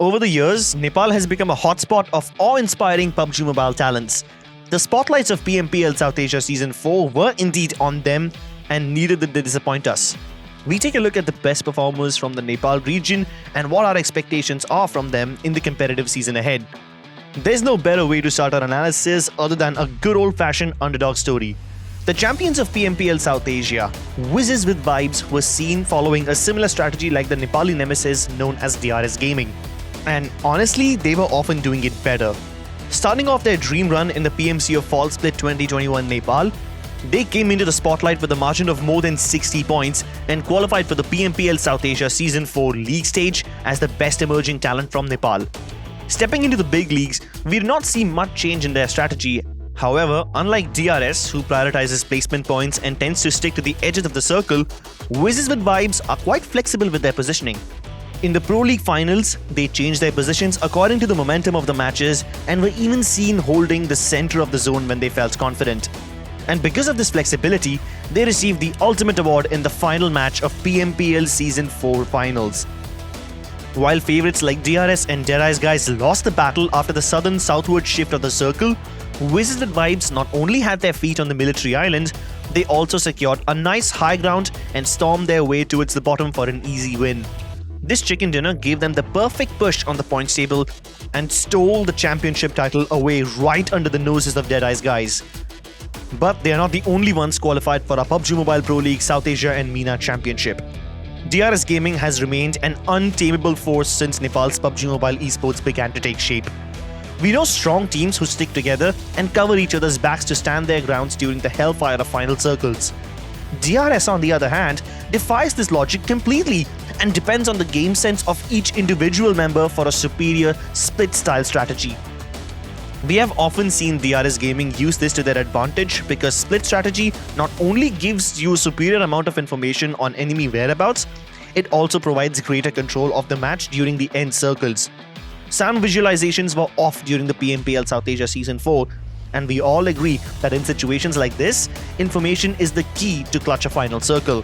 Over the years, Nepal has become a hotspot of awe-inspiring PUBG Mobile talents. The spotlights of PMPL South Asia Season 4 were indeed on them, and neither did they disappoint us. We take a look at the best performers from the Nepal region and what our expectations are from them in the competitive season ahead. There's no better way to start our analysis other than a good old-fashioned underdog story. The champions of PMPL South Asia, Whizzes with Vibes, were seen following a similar strategy like the Nepali nemesis known as Drs Gaming. And honestly, they were often doing it better. Starting off their dream run in the PMC of Fall Split 2021 Nepal, they came into the spotlight with a margin of more than 60 points and qualified for the PMPL South Asia Season 4 league stage as the best emerging talent from Nepal. Stepping into the big leagues, we did not see much change in their strategy. However, unlike DRS, who prioritizes placement points and tends to stick to the edges of the circle, Whizzes with Vibes are quite flexible with their positioning. In the Pro League finals, they changed their positions according to the momentum of the matches and were even seen holding the center of the zone when they felt confident. And because of this flexibility, they received the ultimate award in the final match of PMPL Season 4 finals. While favorites like DRS and Drs guys lost the battle after the southern-southward shift of the circle, Whizzes with Vibes not only had their feet on the military island, they also secured a nice high ground and stormed their way towards the bottom for an easy win. This chicken dinner gave them the perfect push on the points table and stole the championship title away right under the noses of Deadeye's guys. But they are not the only ones qualified for our PUBG Mobile Pro League South Asia and MENA Championship. Drs Gaming has remained an untamable force since Nepal's PUBG Mobile esports began to take shape. We know strong teams who stick together and cover each other's backs to stand their grounds during the hellfire of final circles. DRS, on the other hand, defies this logic completely and depends on the game sense of each individual member for a superior split-style strategy. We have often seen DRS Gaming use this to their advantage because split strategy not only gives you a superior amount of information on enemy whereabouts, it also provides greater control of the match during the end circles. Sound visualizations were off during the PMPL South Asia Season 4, and we all agree that in situations like this, information is the key to clutch a final circle.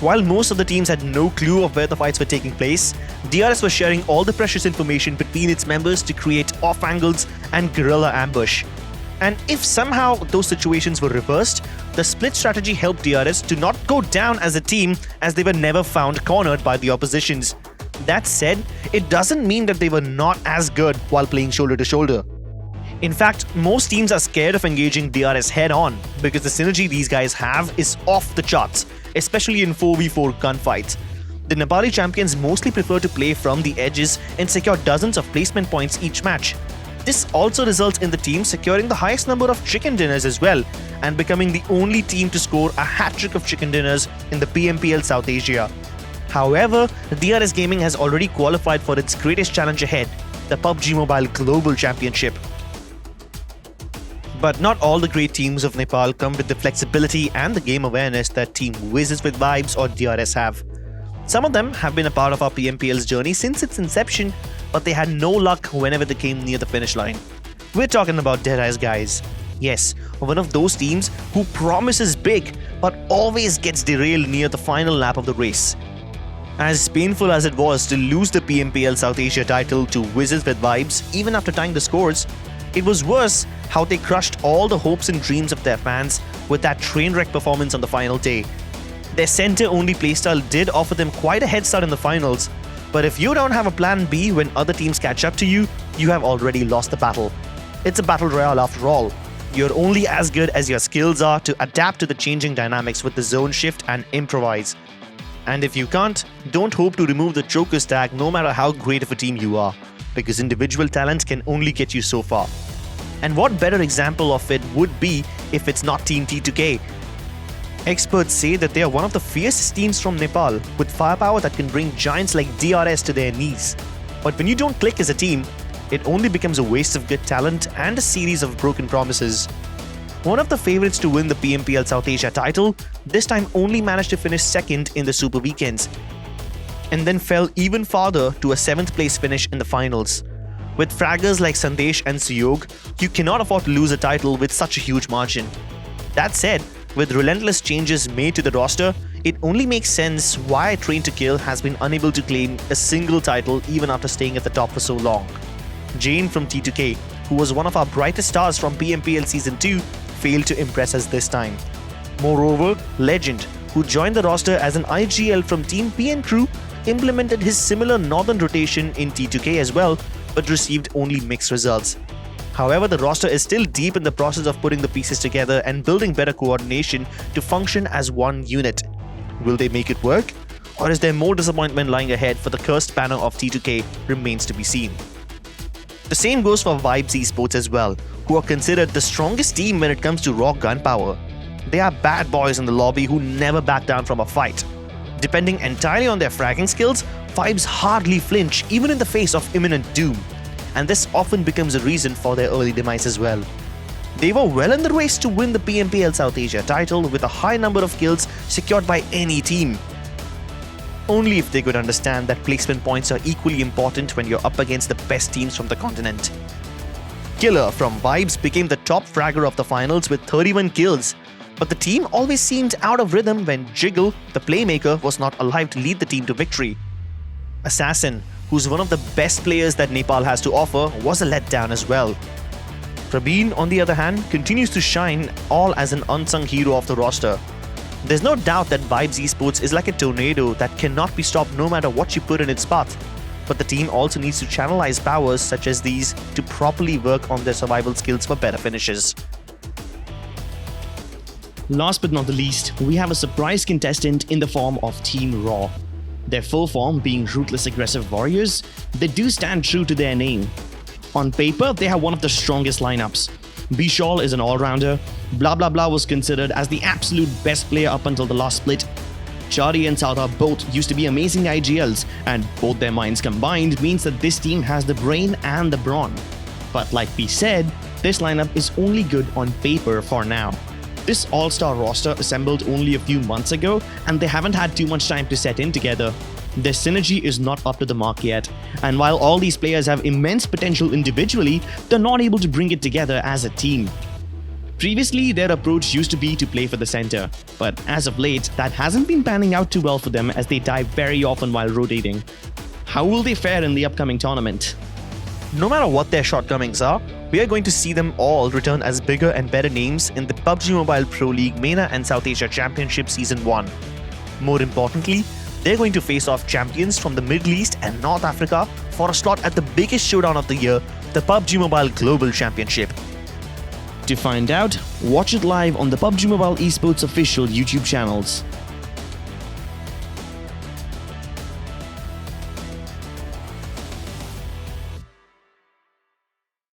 While most of the teams had no clue of where the fights were taking place, DRS was sharing all the precious information between its members to create off angles and guerrilla ambush. And if somehow those situations were reversed, the split strategy helped DRS to not go down as a team as they were never found cornered by the oppositions. That said, it doesn't mean that they were not as good while playing shoulder to shoulder. In fact, most teams are scared of engaging DRS head-on because the synergy these guys have is off the charts, especially in 4v4 gunfights. The Nepali champions mostly prefer to play from the edges and secure dozens of placement points each match. This also results in the team securing the highest number of chicken dinners as well and becoming the only team to score a hat-trick of chicken dinners in the PMPL South Asia. However, DRS Gaming has already qualified for its greatest challenge ahead, the PUBG Mobile Global Championship. But not all the great teams of Nepal come with the flexibility and the game awareness that Team Whizzes with Vibes or DRS have. Some of them have been a part of our PMPL's journey since its inception, but they had no luck whenever they came near the finish line. We're talking about Deadeye's guys. Yes, one of those teams who promises big but always gets derailed near the final lap of the race. As painful as it was to lose the PMPL South Asia title to Whizzes with Vibes even after tying the scores, it was worse how they crushed all the hopes and dreams of their fans with that train wreck performance on the final day. Their center-only playstyle did offer them quite a head start in the finals, but if you don't have a plan B when other teams catch up to you, you have already lost the battle. It's a battle royale after all. You're only as good as your skills are to adapt to the changing dynamics with the zone shift and improvise. And if you can't, don't hope to remove the choker tag no matter how great of a team you are, because individual talent can only get you so far. And what better example of it would be if it's not Team T2K? Experts say that they are one of the fiercest teams from Nepal, with firepower that can bring giants like DRS to their knees. But when you don't click as a team, it only becomes a waste of good talent and a series of broken promises. One of the favorites to win the PMPL South Asia title, this time only managed to finish second in the Super Weekends, and then fell even farther to a 7th place finish in the finals. With fraggers like Sandesh and Suyog, you cannot afford to lose a title with such a huge margin. That said, with relentless changes made to the roster, it only makes sense why Train to Kill has been unable to claim a single title even after staying at the top for so long. Jane from T2K, who was one of our brightest stars from PMPL Season 2, failed to impress us this time. Moreover, Legend, who joined the roster as an IGL from Team PN Crew, implemented his similar northern rotation in T2K as well, but received only mixed results. However, the roster is still deep in the process of putting the pieces together and building better coordination to function as one unit. Will they make it work? Or is there more disappointment lying ahead for the cursed banner of T2K remains to be seen. The same goes for Vibes Esports as well, who are considered the strongest team when it comes to raw gunpower. They are bad boys in the lobby who never back down from a fight. Depending entirely on their fragging skills, Vibes hardly flinch even in the face of imminent doom. And this often becomes a reason for their early demise as well. They were well in the race to win the PMPL South Asia title with a high number of kills secured by any team. Only if they could understand that placement points are equally important when you're up against the best teams from the continent. Killer from Vibes became the top fragger of the finals with 31 kills, but the team always seemed out of rhythm when Jiggle, the playmaker, was not alive to lead the team to victory. Assassin, who's one of the best players that Nepal has to offer, was a letdown as well. Prabeen, on the other hand, continues to shine all as an unsung hero of the roster. There's no doubt that Vibes Esports is like a tornado that cannot be stopped no matter what you put in its path. But the team also needs to channelize powers such as these to properly work on their survival skills for better finishes. Last but not the least, we have a surprise contestant in the form of Team Raw. Their full form being ruthless aggressive warriors, they do stand true to their name. On paper, they have one of the strongest lineups. Bishal is an all-rounder, Blah Blah Blah was considered as the absolute best player up until the last split. Chari and Sauta both used to be amazing IGLs, and both their minds combined means that this team has the brain and the brawn. But like we said, this lineup is only good on paper for now. This all-star roster assembled only a few months ago, and they haven't had too much time to set in together. Their synergy is not up to the mark yet, and while all these players have immense potential individually, they're not able to bring it together as a team. Previously, their approach used to be to play for the center, but as of late, that hasn't been panning out too well for them as they die very often while rotating. How will they fare in the upcoming tournament? No matter what their shortcomings are, we are going to see them all return as bigger and better names in the PUBG Mobile Pro League MENA and South Asia Championship Season 1. More importantly, they're going to face off champions from the Middle East and North Africa for a slot at the biggest showdown of the year, the PUBG Mobile Global Championship. To find out, watch it live on the PUBG Mobile Esports official YouTube channels.